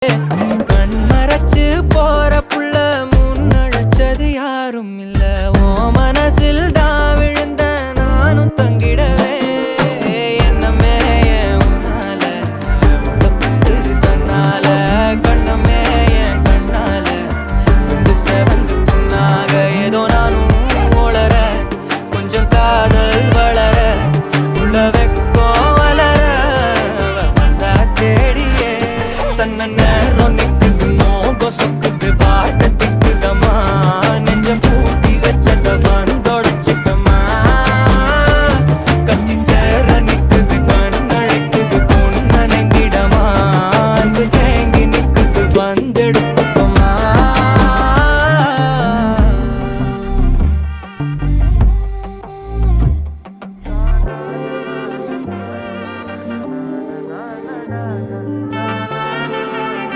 கண் மறைச்சு போற புள்ள முன்னழைச்சது யாரும் இல்ல. ஓ மனசில் தான் விழுந்த நானும் தங்கிடவே என்னமே உன்னால உள்ள புந்துரு தன்னால கண்ணமே என் கண்ணால வந்து செவந்து புண்ணாக ஏதோ நானும் ஓளற கொஞ்சம் காதல் வளர உள்ள வெக்கோ வளர வந்தா தேடியே தன்ன நேரம் நிக்குது மோகம் சொக்குது பாட்ட திக்குதமா